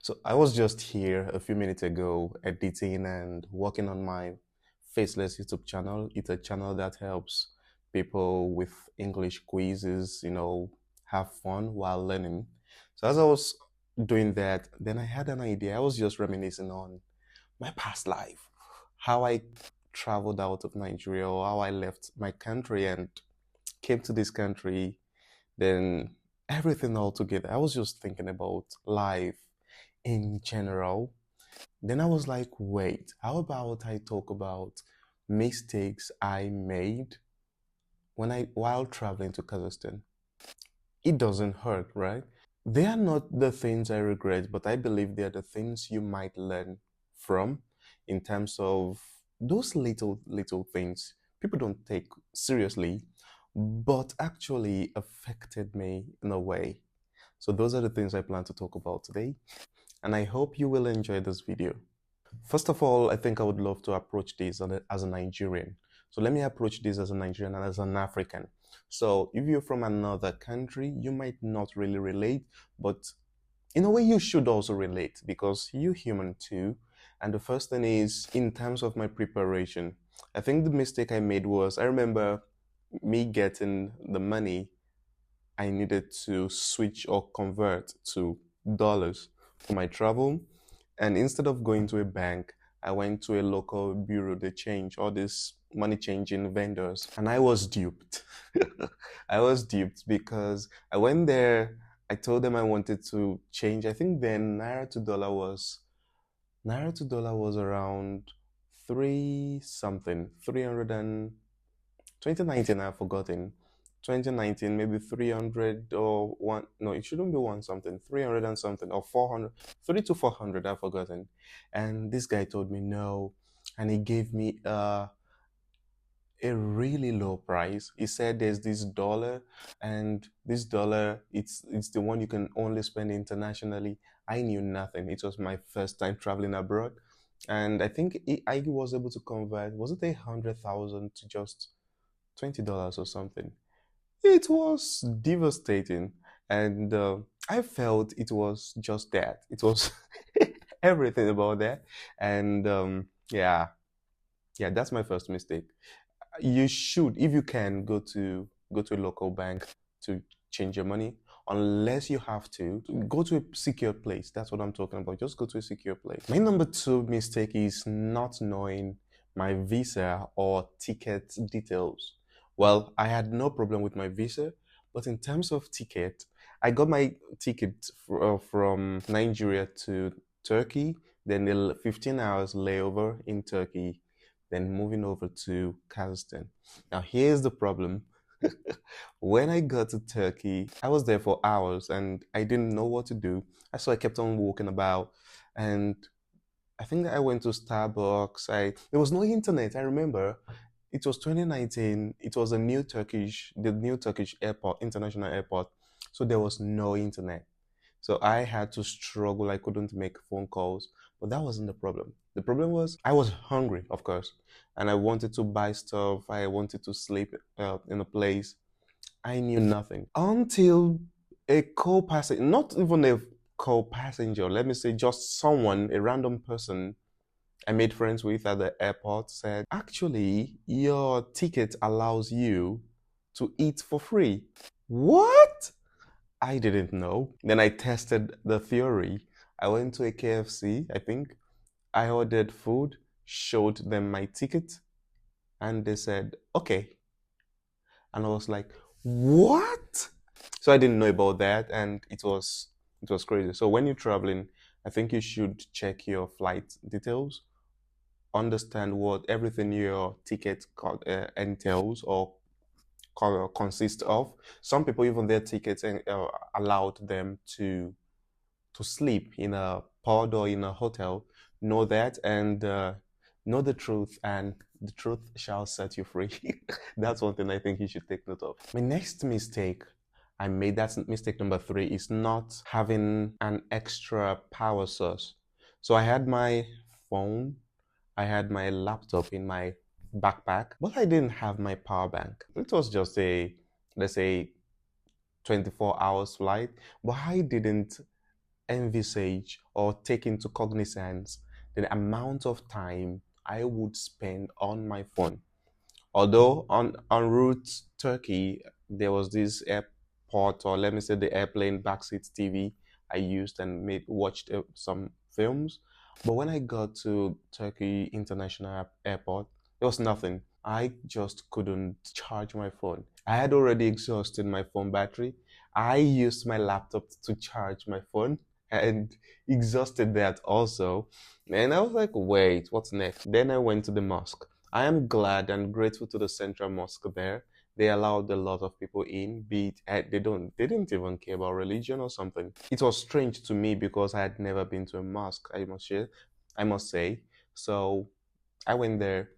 So I was just here a few minutes ago editing and working on my Faceless YouTube channel. It's a channel that helps people with English quizzes, have fun while learning. So as I was doing that, then I had an idea. I was just reminiscing on my past life, how I traveled out of Nigeria or how I left my country and came to this country, then everything all together. I was just thinking about life in general. Then I was like, wait, how about I talk about mistakes I made while traveling to Kazakhstan? It doesn't hurt, right? They are not the things I regret, but I believe they are the things you might learn from in terms of those little things people don't take seriously, but actually affected me in a way. So those are the things I plan to talk about today, and I hope you will enjoy this video. First of all, I think I would love to approach this as a Nigerian. So let me approach this as a Nigerian and as an African. So if you're from another country, you might not really relate, but in a way you should also relate because you're human too. And the first thing is in terms of my preparation. I think the mistake I made was I remember me getting the money I needed to switch or convert to dollars for my travel. And instead of going to a bank, I went to a local bureau de change, all these money changing vendors, and I was duped. I was duped because I went there. I told them I wanted to change. I think then naira to dollar was around three something, 300 and 2019, I've forgotten. 2019, maybe 300 or one. No, it shouldn't be one something. 300 and something or 400, 3 to 400. I've forgotten. And this guy told me no, and he gave me a really low price. He said there's this dollar, and this dollar it's the one you can only spend internationally. I knew nothing. It was my first time traveling abroad, and I think I was able to convert. Was it 100,000 to just $20 or something? It was devastating, and I felt it was just that. It was everything about that, and yeah, that's my first mistake. You should, if you can, go to a local bank to change your money. Unless you have to, go to a secure place. That's what I'm talking about. Just go to a secure place. My number two mistake is not knowing my visa or ticket details. Well, I had no problem with my visa, but in terms of ticket, I got my ticket from Nigeria to Turkey, then the 15 hours layover in Turkey, then moving over to Kazakhstan. Now, here's the problem. When I got to Turkey, I was there for hours and I didn't know what to do. So I kept on walking about, and I think I went to Starbucks. There was no internet. I remember it was 2019. It was the new Turkish airport, international airport. So there was no internet. So I had to struggle. I couldn't make phone calls, but that wasn't the problem. The problem was I was hungry, of course, and I wanted to buy stuff. I wanted to sleep in a place. I knew nothing until a co-passenger, not even a co-passenger, let me say just someone, a random person I made friends with at the airport said, actually, your ticket allows you to eat for free. What? I didn't know. Then I tested the theory. I went to a KFC, I think. I ordered food, showed them my ticket, and they said, okay. And I was like, what? So I didn't know about that, and it was crazy. So when you're traveling, I think you should check your flight details, understand what everything your ticket entails or consists of. Some people, even their tickets allowed them to sleep in a pod or in a hotel. Know that and know the truth, and the truth shall set you free. That's one thing I think you should take note of. My next mistake I made, that's mistake number three, is not having an extra power source. So I had my phone, I had my laptop in my backpack, but I didn't have my power bank. It was just let's say, 24 hours flight, but I didn't envisage or take into cognizance the amount of time I would spend on my phone. Although on route Turkey, there was this airport, or let me say the airplane backseat TV I used and made watched some films. But when I got to Turkey International Airport, there was nothing. I just couldn't charge my phone. I had already exhausted my phone battery. I used my laptop to charge my phone and exhausted that also. And I was like, wait, what's next? Then I went to the mosque. I am glad and grateful to the Central Mosque there. They allowed a lot of people in, be it they didn't even care about religion or something. It was strange to me because I had never been to a mosque, I must say. So I went there,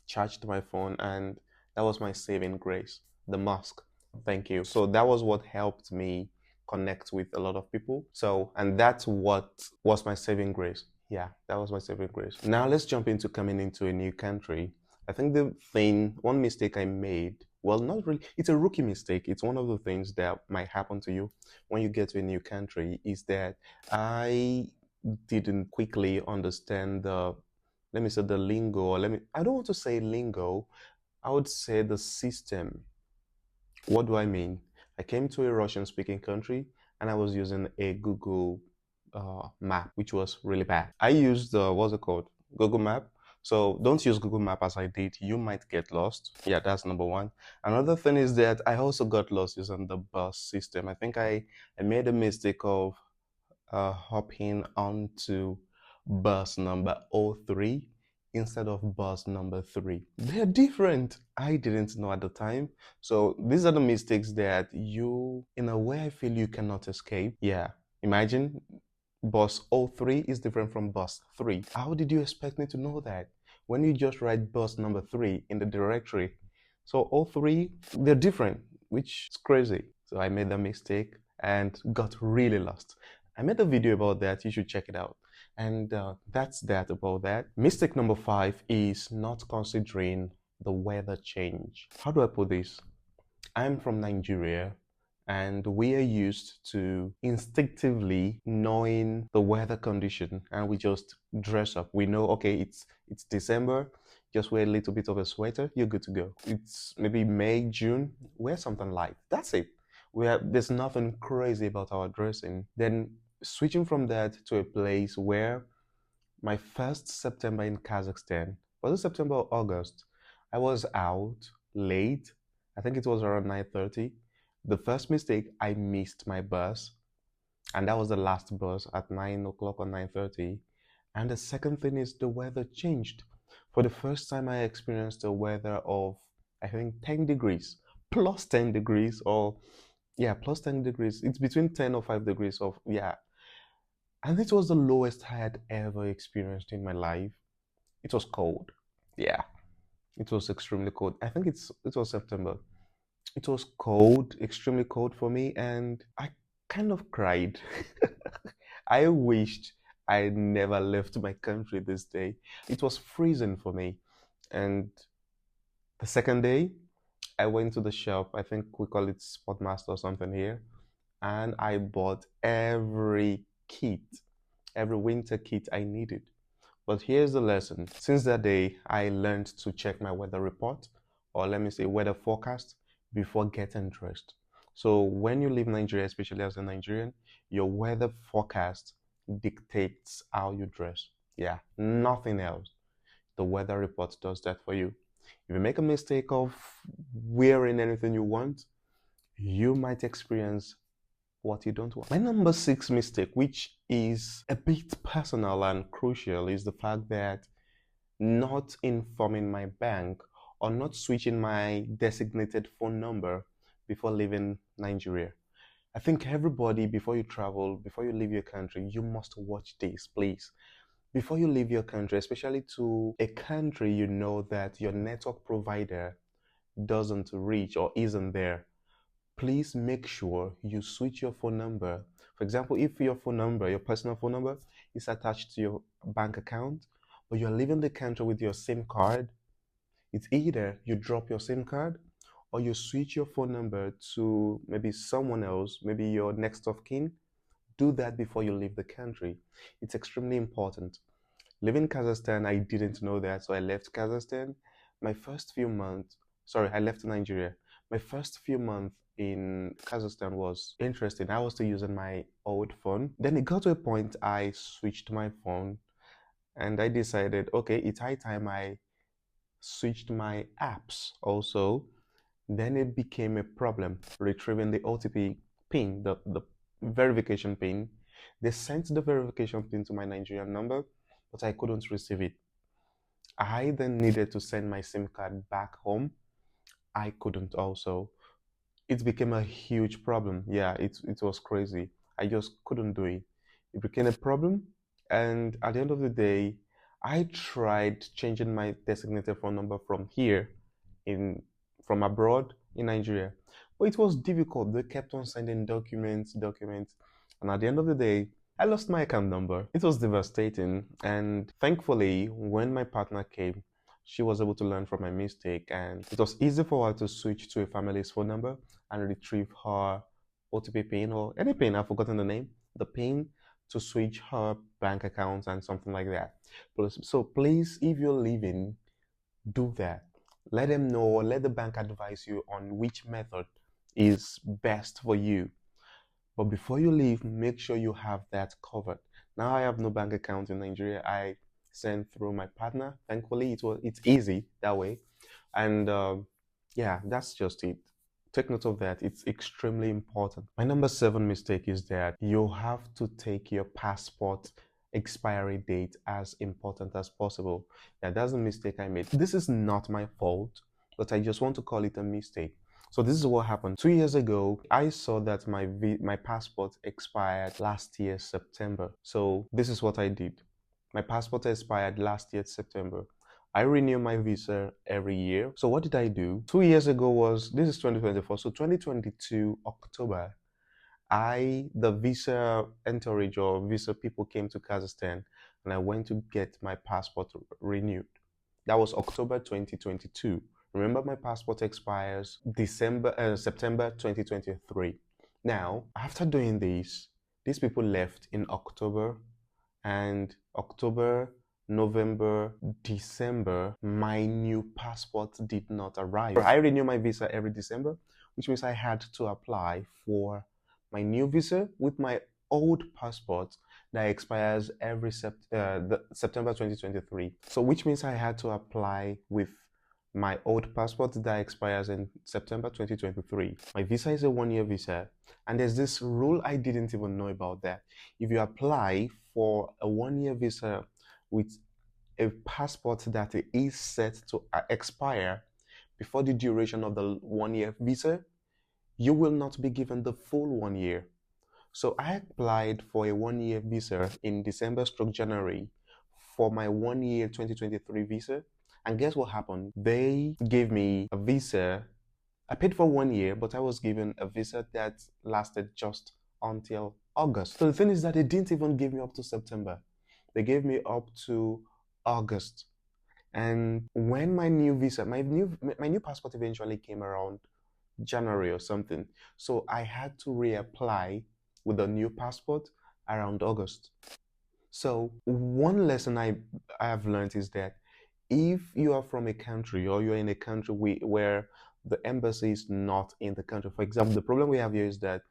charged my phone, and that was my saving grace. The mosque. Thank you. So that was what helped me connect with a lot of people. So, and that's what was my saving grace. Yeah, that was my saving grace. Now let's jump into coming into a new country. I think one mistake I made, well, not really, it's a rookie mistake. It's one of the things that might happen to you when you get to a new country, is that I didn't quickly understand let me say the lingo, or I don't want to say lingo, I would say the system. What do I mean? I came to a Russian speaking country and I was using a Google map, which was really bad. I used, what's it called? Google Map. So don't use Google Map as I did. You might get lost. Yeah, that's number one. Another thing is that I also got lost using the bus system. I think I made a mistake of hopping onto bus number 03 instead of bus number 3. They're different. I didn't know at the time. So these are the mistakes that you, in a way, I feel you cannot escape. Yeah. Imagine bus 03 is different from bus 3. How did you expect me to know that when you just write bus number 3 in the directory? So all three, they're different, which is crazy. So I made that mistake and got really lost. I made a video about that. You should check it out. And that's that about that. Mistake number 5 is not considering the weather change. How do I put this? I'm from Nigeria, and we are used to instinctively knowing the weather condition, and we just dress up. We know, okay, it's December, just wear a little bit of a sweater, you're good to go. It's maybe May, June, wear something light. That's it. There's nothing crazy about our dressing. Then switching from that to a place where my first September in Kazakhstan, was it September or August? I was out late. I think it was around 9:30. The first mistake, I missed my bus, and that was the last bus at 9 o'clock or 9:30. And the second thing is the weather changed. For the first time, I experienced a weather of, I think, 10 degrees, plus 10 degrees, or yeah, plus 10 degrees. It's between 10 or 5 degrees of, yeah. And it was the lowest I had ever experienced in my life. It was cold. Yeah, it was extremely cold. I think it was September. It was cold, extremely cold for me, and I kind of cried. I wished I never left my country this day. It was freezing for me. And the second day, I went to the shop. I think we call it Sportmaster or something here. And I bought every kit, every winter kit I needed. But here's the lesson. Since that day, I learned to check my weather report, or let me say weather forecast, before getting dressed. So when you leave Nigeria, especially as a Nigerian, your weather forecast dictates how you dress. Yeah, nothing else. The weather report does that for you. If you make a mistake of wearing anything you want, you might experience what you don't want. My number 6 mistake, which is a bit personal and crucial, is the fact that not informing my bank or not switching my designated phone number before leaving Nigeria. I think everybody, before you travel, before you leave your country, you must watch this, please. Before you leave your country, especially to a country you know that your network provider doesn't reach or isn't there, please make sure you switch your phone number. For example, if your phone number, your personal phone number, is attached to your bank account, but you're leaving the country with your SIM card, it's either you drop your SIM card or you switch your phone number to maybe someone else, maybe your next of kin. do that before you leave the country. It's extremely important. Living in Kazakhstan, I didn't know that, so I left Kazakhstan. My first few months, sorry, I left Nigeria. My first few months in Kazakhstan was interesting. I was still using my old phone. Then it got to a point I switched my phone and I decided, okay, it's high time I switched my apps also. Then it became a problem retrieving the OTP pin, the verification pin. They sent the verification pin to my Nigerian number, but I couldn't receive it. I then needed to send my SIM card back home. I couldn't also. It became a huge problem. Yeah, it was crazy. I just couldn't do it. It became a problem, and at the end of the day, I tried changing my designated phone number from here in from abroad in Nigeria. But it was difficult. They kept on sending documents, and at the end of the day, I lost my account number. It was devastating, and thankfully, when my partner came, she was able to learn from my mistake, and it was easy for her to switch to a family's phone number and retrieve her OTP pin or any pin, I've forgotten the name, the pin to switch her bank accounts and something like that. So please, if you're leaving, do that. Let them know, let the bank advise you on which method is best for you. But before you leave, make sure you have that covered. Now I have no bank account in Nigeria. I send through my partner. Thankfully, it's easy that way. And yeah, that's just it. Take note of that. It's extremely important. My number 7 mistake is that you have to take your passport expiry date as important as possible. Yeah, that's a mistake I made. This is not my fault, but I just want to call it a mistake. So this is what happened. 2 years ago, I saw that my passport expired last year, September. So this is what I did. My passport expired last year, September. I renew my visa every year. So what did I do? 2 years ago this is 2024. So 2022, October, the visa entourage or visa people came to Kazakhstan and I went to get my passport renewed. That was October 2022. Remember, my passport expires September 2023. Now, after doing this, these people left in October, and October, November, December, my new passport did not arrive. I renew my visa every December, which means I had to apply for my new visa with my old passport that expires every September 2023. So which means I had to apply with my old passport that expires in September 2023. My visa is a 1-year visa, and there's this rule I didn't even know about that. If you apply for a 1-year visa with a passport that is set to expire before the duration of the 1-year visa, you will not be given the full 1 year. So I applied for a 1-year visa in December/January for my 1-year 2023 visa. And guess what happened? They gave me a visa. I paid for 1 year, but I was given a visa that lasted just until August. So the thing is that they didn't even give me up to September. They gave me up to August. And when my new visa, my new passport eventually came around January or something. So I had to reapply with a new passport around August. So one lesson I have learned is that if you are from a country or you're in a country where the embassy is not in the country, for example, the problem we have here is that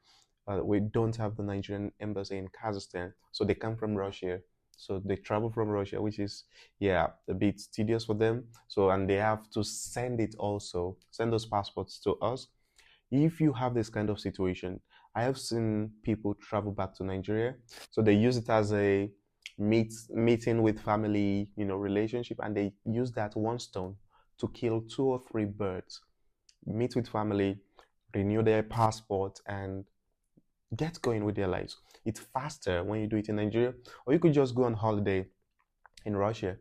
we don't have the Nigerian embassy in Kazakhstan, so they come from Russia. So they travel from Russia, which is, yeah, a bit tedious for them. So, and they have to send those passports to us. If you have this kind of situation, I have seen people travel back to Nigeria. So they use it as a meeting with family, relationship, and they use that one stone to kill 2 or 3 birds. Meet with family, renew their passport, and get going with their lives. It's faster when you do it in Nigeria, or you could just go on holiday in Russia.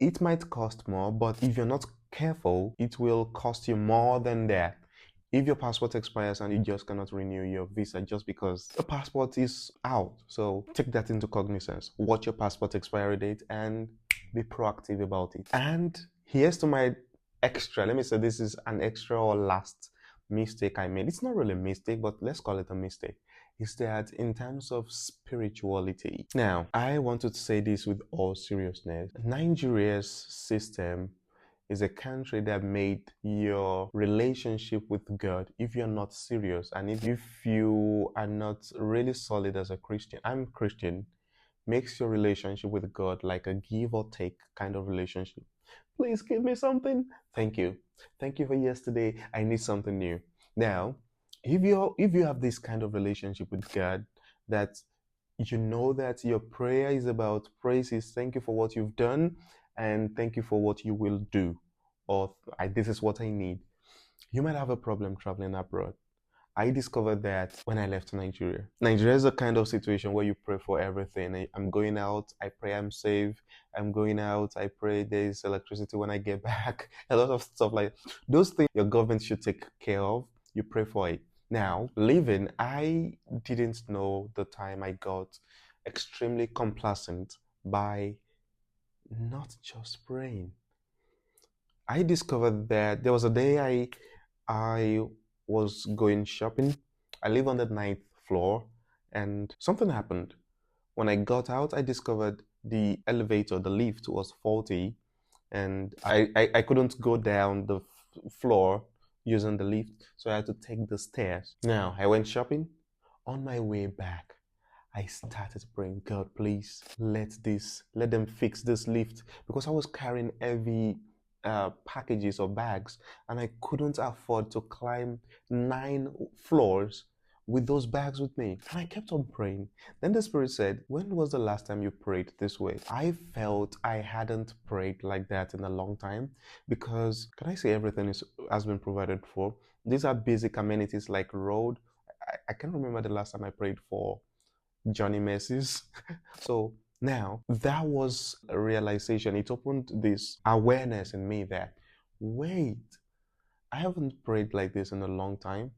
It might cost more, but if you're not careful, it will cost you more than that. If your passport expires and you just cannot renew your visa just because the passport is out. So take that into cognizance. Watch your passport expiry date and be proactive about it. And here's to my extra, let me say this is an extra or last mistake I made. It's not really a mistake, but let's call it a mistake. is that in terms of spirituality, now I wanted to say this with all seriousness. Nigeria's system is a country that made your relationship with God, if you're not serious and if you are not really solid as a Christian, I'm Christian, makes your relationship with God like a give or take kind of relationship. Please give me something. Thank you. Thank you for yesterday. I need something new. Now, if you have this kind of relationship with God, that you know that your prayer is about praises, thank you for what you've done and thank you for what you will do, or this is what I need. You might have a problem traveling abroad. I discovered that when I left Nigeria. Nigeria is a kind of situation where you pray for everything. I'm going out, I pray I'm safe. I'm going out, I pray there's electricity when I get back. A lot of stuff like those things your government should take care of. You pray for it. Now, living, I didn't know the time I got extremely complacent by not just praying. I discovered that there was a day I was going shopping. I live on the ninth floor, and something happened. When I got out, I discovered the elevator, the lift was faulty, and I couldn't go down the floor using the lift, so I had to take the stairs. Now, I went shopping. On my way back, I started praying, God, please let them fix this lift, because I was carrying heavy packages or bags, and I couldn't afford to climb 9 floors with those bags with me. And I kept on praying. Then the Spirit said, when was the last time you prayed this way? I felt I hadn't prayed like that in a long time, because, can I say, everything has been provided for. These are basic amenities like road. I can't remember the last time I prayed for Johnny Messis. So now that was a realization. It opened this awareness in me that, wait, I haven't prayed like this in a long time.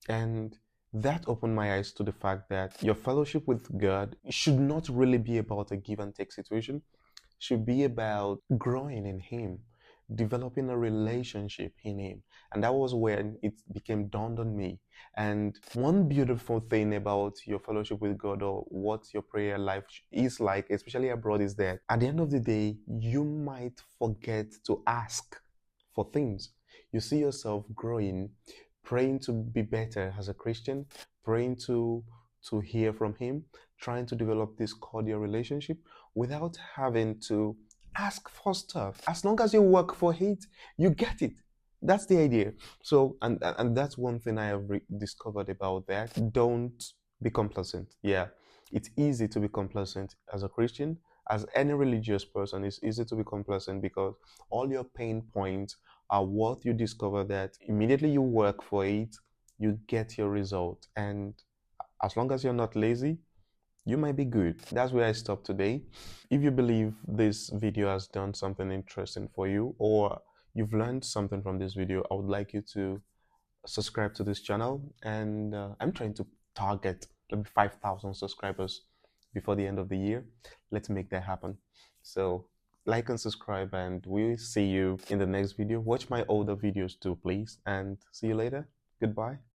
And that opened my eyes to the fact that your fellowship with God should not really be about a give and take situation. It should be about growing in Him, developing a relationship in Him. And that was when it became dawned on me. And one beautiful thing about your fellowship with God, or what your prayer life is like, especially abroad, is that at the end of the day, you might forget to ask for things. You see yourself growing, praying to be better as a Christian, praying to hear from Him, trying to develop this cordial relationship without having to ask for stuff. As long as you work for it, you get it. That's the idea. So, and that's one thing I have discovered about that. Don't be complacent. Yeah, it's easy to be complacent as a Christian. As any religious person, it's easy to be complacent because all your pain points are what you discover that immediately you work for it, you get your result. And as long as you're not lazy, you might be good. That's where I stop today. If you believe this video has done something interesting for you, or you've learned something from this video, I would like you to subscribe to this channel. And I'm trying to target maybe 5,000 subscribers before the end of the year. Let's make that happen. So like and subscribe, and we'll see you in the next video. Watch my older videos too, please, and see you later. Goodbye.